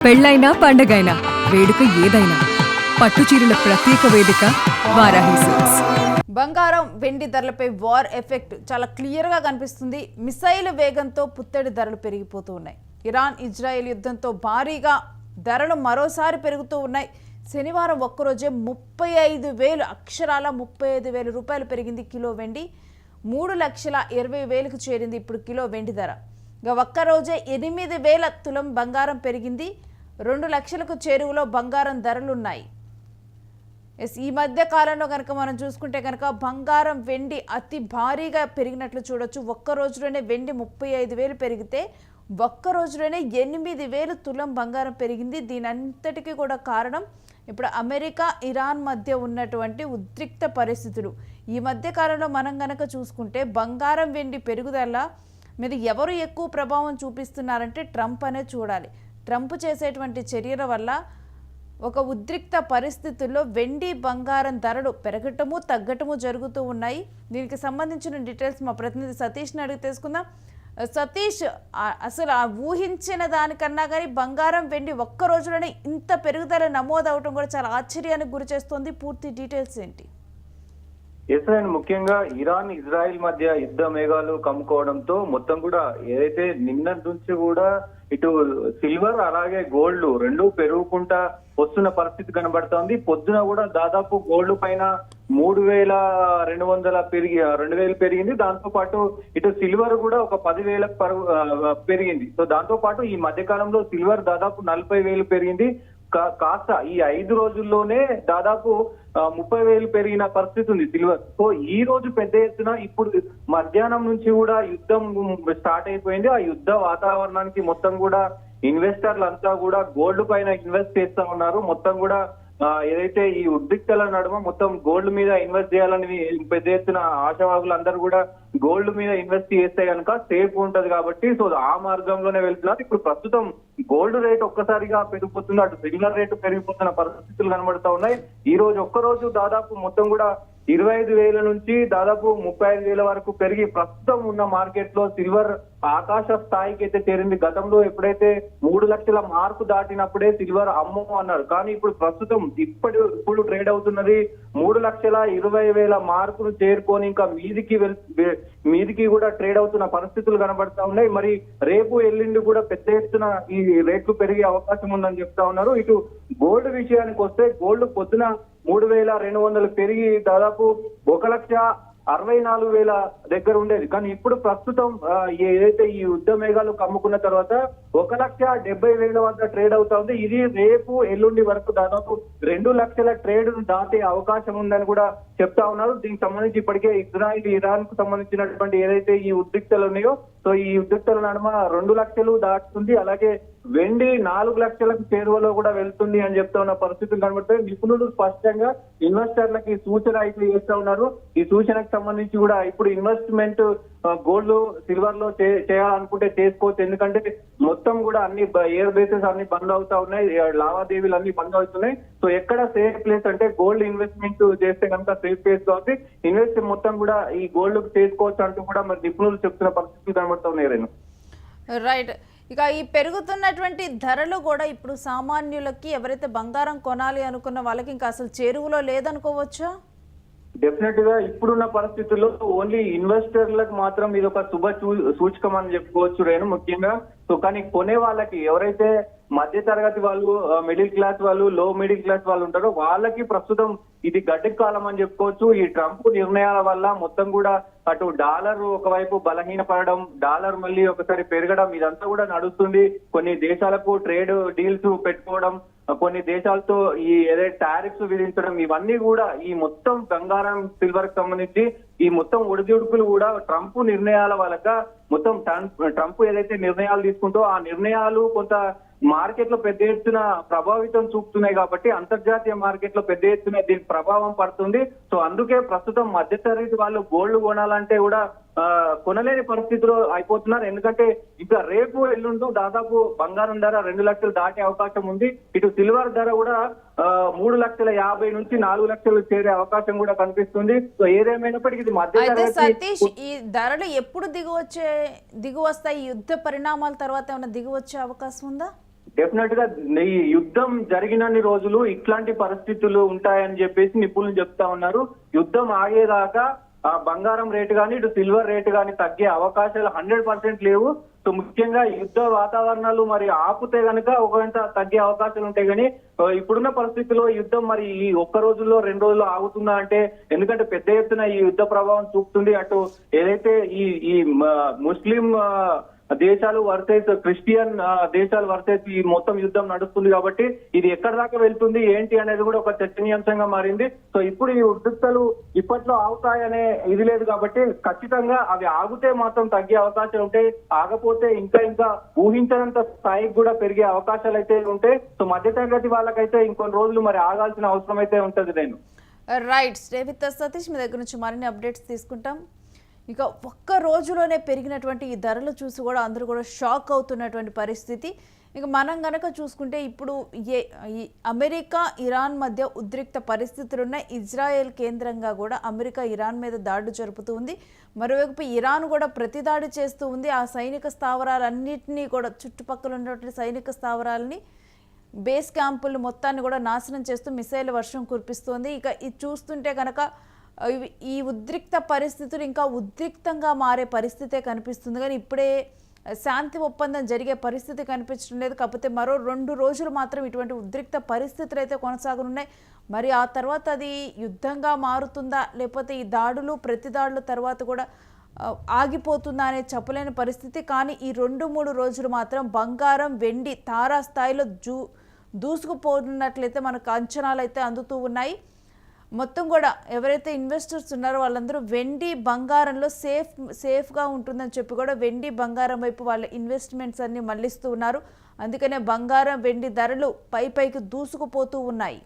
పెళ్ళైనా పండగైనా వేడుక ఏదైనా పట్టుచీరల ప్రత్యేక వేదిక వారాహి సిల్క్స్. బంగారం వెండి ధరలపై వార్ ఎఫెక్ట్ చాలా క్లియర్గా కనిపిస్తుంది. మిసైల్ వేగంతో పుత్తడి ధరలు పెరిగిపోతూ ఉన్నాయి. ఇరాన్ ఇజ్రాయెల్ యుద్ధంతో భారీగా ధరలు మరోసారి పెరుగుతూ ఉన్నాయి. శనివారం ఒక్కరోజే 35,000 అక్షరాల 35,000 రూపాయలు పెరిగింది కిలో వెండి. 3,20,000కు చేరింది ఇప్పుడు కిలో వెండి ధర. ఇక ఒక్కరోజే 8,000 తులం బంగారం పెరిగింది. 2 లక్షలకు చేరువలో బంగారం ధరలున్నాయి. ఈ మధ్య కాలంలో కనుక మనం చూసుకుంటే కనుక బంగారం వెండి అతి భారీగా పెరిగినట్లు చూడొచ్చు. ఒక్క రోజులోనే వెండి 35,000 పెరిగితే ఒక్క రోజులోనే 8,000 తులం బంగారం పెరిగింది. దీని అంతటికీ కూడా కారణం ఇప్పుడు అమెరికా ఇరాన్ మధ్య ఉన్నటువంటి ఉద్రిక్త పరిస్థితులు. ఈ మధ్య కాలంలో మనం కనుక చూసుకుంటే బంగారం వెండి పెరుగుదల మీద ఎవరు ఎక్కువ ప్రభావం చూపిస్తున్నారంటే ట్రంప్ అనే చూడాలి. ట్రంప్ చేసేటువంటి చర్యల వల్ల ఒక ఉద్రిక్త పరిస్థితుల్లో వెండి బంగారం ధరలు పెరగటము తగ్గటము జరుగుతూ ఉన్నాయి. దీనికి సంబంధించిన డీటెయిల్స్ మా ప్రతినిధి సతీష్ని అడిగి తెలుసుకుందాం. సతీష్, అసలు ఊహించిన దానికన్నా కానీ బంగారం వెండి ఒక్క రోజులోనే ఇంత పెరుగుదల నమోదవటం కూడా చాలా ఆశ్చర్యానికి గురి చేస్తోంది. పూర్తి డీటెయిల్స్ ఏంటి? ముఖ్యంగా ఇరాన్ ఇజ్రాయిల్ మధ్య యుద్ధ మేఘాలు కమ్ముకోవడంతో మొత్తం కూడా ఏదైతే నిన్న నుంచి కూడా ఇటు సిల్వర్ అలాగే గోల్డ్ రెండు పెరుగుకుంటా వస్తున్న పరిస్థితి కనబడుతోంది. పొద్దున కూడా దాదాపు గోల్డ్ పైన 3,200 2,000 పెరిగింది. దాంతో పాటు ఇటు సిల్వర్ కూడా ఒక 10,000 పెరిగింది. సో దాంతో పాటు ఈ మధ్య కాలంలో సిల్వర్ దాదాపు 40,000 పెరిగింది. కాస్త ఈ 5 రోజుల్లోనే దాదాపు 30,000 పెరిగిన పరిస్థితి ఉంది సిల్వర్. సో ఈ రోజు పెద్ద ఎత్తున ఇప్పుడు మధ్యాహ్నం నుంచి కూడా యుద్ధం స్టార్ట్ అయిపోయింది. ఆ యుద్ధ వాతావరణానికి మొత్తం కూడా ఇన్వెస్టర్లు అంతా కూడా గోల్డ్ పైన ఇన్వెస్ట్ చేస్తా ఉన్నారు. మొత్తం కూడా ఏదైతే ఈ ఉద్రిక్తల నడుమ మొత్తం గోల్డ్ మీద ఇన్వెస్ట్ చేయాలని పెద్ద ఎత్తున ఆశావాహులు అందరూ కూడా గోల్డ్ మీద ఇన్వెస్ట్ చేస్తే కనుక సేఫ్ ఉంటది కాబట్టి సో ఆ మార్గంలోనే వెళ్తున్నారు. ఇప్పుడు ప్రస్తుతం గోల్డ్ రేట్ ఒక్కసారిగా పెరిగిపోతుంది, అటు సిల్వర్ రేటు పెరిగిపోతున్న పరిస్థితులు కనబడుతూ ఉన్నాయి. ఈ రోజు ఒక్కరోజు దాదాపు మొత్తం కూడా 25,000 నుంచి దాదాపు 35,000 వరకు పెరిగి ప్రస్తుతం ఉన్న మార్కెట్ లో సిల్వర్ ఆకాశ స్థాయికి అయితే చేరింది. గతంలో ఎప్పుడైతే 3 లక్షల మార్కు దాటినప్పుడే సిల్వర్ అమ్మో అన్నారు. కానీ ఇప్పుడు ప్రస్తుతం ఇప్పుడు ట్రేడ్ అవుతున్నది 3,20,000 మార్కును చేరుకొని ఇంకా మీదికి కూడా ట్రేడ్ అవుతున్న పరిస్థితులు కనబడతా ఉన్నాయి. మరి రేపు ఎల్లుండి కూడా పెద్ద ఎత్తున ఈ రేట్లు పెరిగే అవకాశం ఉందని చెప్తా ఉన్నారు. ఇటు గోల్డ్ విషయానికి వస్తే గోల్డ్ పొద్దున 3,200 పెరిగి దాదాపు 1,64,000 దగ్గర ఉండేది. కానీ ఇప్పుడు ప్రస్తుతం ఏదైతే ఈ యుద్ధ మేఘాలు కమ్ముకున్న తర్వాత 1,70,000 వద్ద ట్రేడ్ అవుతా ఉంది. ఇది రేపు ఎల్లుండి వరకు దాదాపు 2 లక్షల ట్రేడ్ దాటే అవకాశం ఉందని కూడా చెప్తా ఉన్నారు. దీనికి సంబంధించి ఇప్పటికే ఇజ్రాయిల్ ఇరాన్ కు సంబంధించినటువంటి ఏదైతే ఈ ఉద్రిక్తలు ఉన్నాయో సో ఈ ఉద్రిక్తల నడుమ 2 లక్షలు దాటుతుంది. అలాగే వెండి 4 లక్షలకు చేరువలో కూడా వెళ్తుంది అని చెప్తా ఉన్న పరిస్థితులు కనబడతాయి. నిపుణులు స్పష్టంగా ఇన్వెస్టర్లకి సూచన అయితే చేస్తా ఉన్నారు. ఈ సూచనకు సంబంధించి కూడా ఇప్పుడు ఇన్వెస్ట్మెంట్ గోల్డ్ సిల్వర్ లో చేయాలనుకుంటే చేసుకోవచ్చు. ఎందుకంటే మొత్తం కూడా అన్ని ఎయిర్ బేసెస్ అన్ని బంద్ అవుతా ఉన్నాయి, లావాదేవీలు అన్ని బంద్ అవుతున్నాయి. సో ఎక్కడ సేఫ్ ప్లేస్ అంటే గోల్డ్ ఇన్వెస్ట్మెంట్ చేస్తే కనుక సేఫ్ ప్లేస్ కాబట్టి ఇన్వెస్ట్ మొత్తం కూడా ఈ గోల్డ్ చేసుకోవచ్చు అంటూ కూడా మరి నిపుణులు చెప్తున్న పరిస్థితులు కనబడుతూ ఉన్నాయి. రైట్. ఇక ఈ పెరుగుతున్నటువంటి ధరలు కూడా ఇప్పుడు సామాన్యులకి ఎవరైతే బంగారం కొనాలి అనుకున్న వాళ్ళకి ఇంకా అసలు చేరువలో లేదనుకోవచ్చా? డెఫినెట్ గా ఇప్పుడున్న పరిస్థితుల్లో ఓన్లీ ఇన్వెస్టర్లకు మాత్రం ఇది ఒక సూచకం అని చెప్పుకోవచ్చు రేణు. ముఖ్యంగా సో కానీ కొనే వాళ్ళకి ఎవరైతే మధ్య తరగతి వాళ్ళు, మిడిల్ క్లాస్ వాళ్ళు, లో మిడిల్ క్లాస్ వాళ్ళు ఉంటారో వాళ్ళకి ప్రస్తుతం ఇది గడ్డి కాలం అని చెప్పుకోవచ్చు. ఈ ట్రంప్ నిర్ణయాల వల్ల మొత్తం కూడా అటు డాలర్ ఒకవైపు బలహీనపడడం, డాలర్ మళ్ళీ ఒకసారి పెరగడం ఇదంతా కూడా నడుస్తుంది. కొన్ని దేశాలకు ట్రేడ్ డీల్స్ పెట్టుకోవడం, కొన్ని దేశాలతో ఈ ఏదైతే టారిఫ్స్ విధించడం ఇవన్నీ కూడా ఈ మొత్తం బంగారం సిల్వర్ కి సంబంధించి ఈ మొత్తం ఒడిదుడుకులు కూడా ట్రంప్ నిర్ణయాల వల్ల మొత్తం ట్రంప్ ఏదైతే నిర్ణయాలు తీసుకుంటో ఆ నిర్ణయాలు కొంత మార్కెట్ లో పెద్ద ఎత్తున ప్రభావితం చూపుతున్నాయి కాబట్టి అంతర్జాతీయ మార్కెట్ లో పెద్ద ఎత్తున దీని ప్రభావం పడుతుంది. సో అందుకే ప్రస్తుతం మధ్యతరగతి వాళ్ళు గోల్డ్ కొనాలంటే కూడా కొనలేని పరిస్థితిలో అయిపోతున్నారు. ఎందుకంటే ఇంకా రేపు ఎల్లుండు దాదాపు బంగారం ధర 2 లక్షలు దాటే అవకాశం ఉంది. ఇటు సిల్వర్ ధర కూడా 3,50,000 నుంచి 4 లక్షలు చేరే అవకాశం కూడా కనిపిస్తుంది. సో ఏదేమైనప్పటికీ ఇది మధ్య సతీష్, ఈ ధరలు ఎప్పుడు దిగువస్తాయి? యుద్ధ పరిణామాల తర్వాత ఏమైనా దిగువచ్చే అవకాశం ఉందా? డెఫినెట్ గా ఈ యుద్ధం జరిగినన్ని రోజులు ఇట్లాంటి పరిస్థితులు ఉంటాయని చెప్పేసి నిపుణులు చెప్తా ఉన్నారు. యుద్ధం ఆగేదాకా ఆ బంగారం రేటు కానీ ఇటు సిల్వర్ రేటు కానీ తగ్గే అవకాశాలు 100% లేవు. సో ముఖ్యంగా యుద్ధ వాతావరణాలు మరి ఆపుతే గనుక ఒకవేళ తగ్గే అవకాశాలు ఉంటాయి. కానీ ఇప్పుడున్న పరిస్థితుల్లో యుద్ధం మరి ఈ ఒక్క రోజుల్లో 2 రోజుల్లో ఆగుతుందా అంటే, ఎందుకంటే పెద్ద ఎత్తున ఈ యుద్ధ ప్రభావం చూపుతుంది. అటు ఏదైతే ఈ ముస్లిం దేశాలు వర్సెస్ క్రిస్టియన్ దేశాలు వర్సెస్ ఈ మొత్తం యుద్ధం నడుస్తుంది. కాబట్టి ఇది ఎక్కడి దాకా వెళ్తుంది ఏంటి అనేది కూడా ఒక చర్చనీయాంశంగా మారింది. సో ఇప్పుడు ఈ ఉద్రిక్తలు ఇప్పట్లో ఆగుతాయనే ఇది లేదు కాబట్టి ఖచ్చితంగా అవి ఆగితే మాత్రం తగ్గే అవకాశాలు ఉంటాయి. ఆగపోతే ఇంకా ఊహించనంత స్థాయికి కూడా పెరిగే అవకాశాలు అయితే ఉంటాయి. సో మధ్యతరగతి వాళ్ళకైతే ఇంకొన్ని రోజులు మరి ఆగాల్సిన అవసరం అయితే ఉంటది. నేను రైట్ స్టే విత్ సతీష్, మీ దగ్గర నుంచి మరిన్ని అప్డేట్స్ తీసుకుంటాం. ఇక ఒక్క రోజులోనే పెరిగినటువంటి ఈ ధరలు చూసి కూడా అందరూ కూడా షాక్ అవుతున్నటువంటి పరిస్థితి. ఇక మనం గనక చూసుకుంటే ఇప్పుడు ఈ అమెరికా ఇరాన్ మధ్య ఉద్రిక్త పరిస్థితులు ఉన్నాయి. ఇజ్రాయెల్ కేంద్రంగా కూడా అమెరికా ఇరాన్ మీద దాడులు జరుపుతూ ఉంది. మరోవైపు ఇరాన్ కూడా ప్రతిదాడి చేస్తూ ఉంది. ఆ సైనిక స్థావరాలన్నింటినీ కూడా చుట్టుపక్కల ఉన్నటువంటి సైనిక స్థావరాలని బేస్ క్యాంపులు మొత్తాన్ని కూడా నాశనం చేస్తూ మిసైల్ వర్షం కురిపిస్తోంది. ఇక ఇది చూస్తుంటే కనుక ఈ ఉద్రిక్త పరిస్థితులు ఇంకా ఉద్రిక్తంగా మారే పరిస్థితే కనిపిస్తుంది. కానీ ఇప్పుడే శాంతి ఒప్పందం జరిగే పరిస్థితి కనిపించడం లేదు. కాకపోతే మరో 2 రోజులు మాత్రం ఇటువంటి ఉద్రిక్త పరిస్థితులు అయితే కొనసాగనున్నాయి. మరి ఆ తర్వాత అది యుద్ధంగా మారుతుందా, లేకపోతే ఈ దాడులు ప్రతి దాడుల తర్వాత కూడా ఆగిపోతుందా అనేది చెప్పలేని పరిస్థితి. కానీ ఈ 2-3 రోజులు మాత్రం బంగారం వెండి తారాస్థాయిలో దూసుకుపోతున్నట్లయితే మనకు అంచనాలు అయితే అందుతూ ఉన్నాయి. మొత్తం కూడా ఎవరైతే ఇన్వెస్టర్స్ ఉన్నారో వాళ్ళందరూ వెండి బంగారంలో సేఫ్గా ఉంటుందని చెప్పి కూడా వెండి బంగారం వైపు వాళ్ళ ఇన్వెస్ట్మెంట్స్ అన్ని మళ్లిస్తూ ఉన్నారు. అందుకనే బంగారం వెండి ధరలు పైకి దూసుకుపోతూ ఉన్నాయి.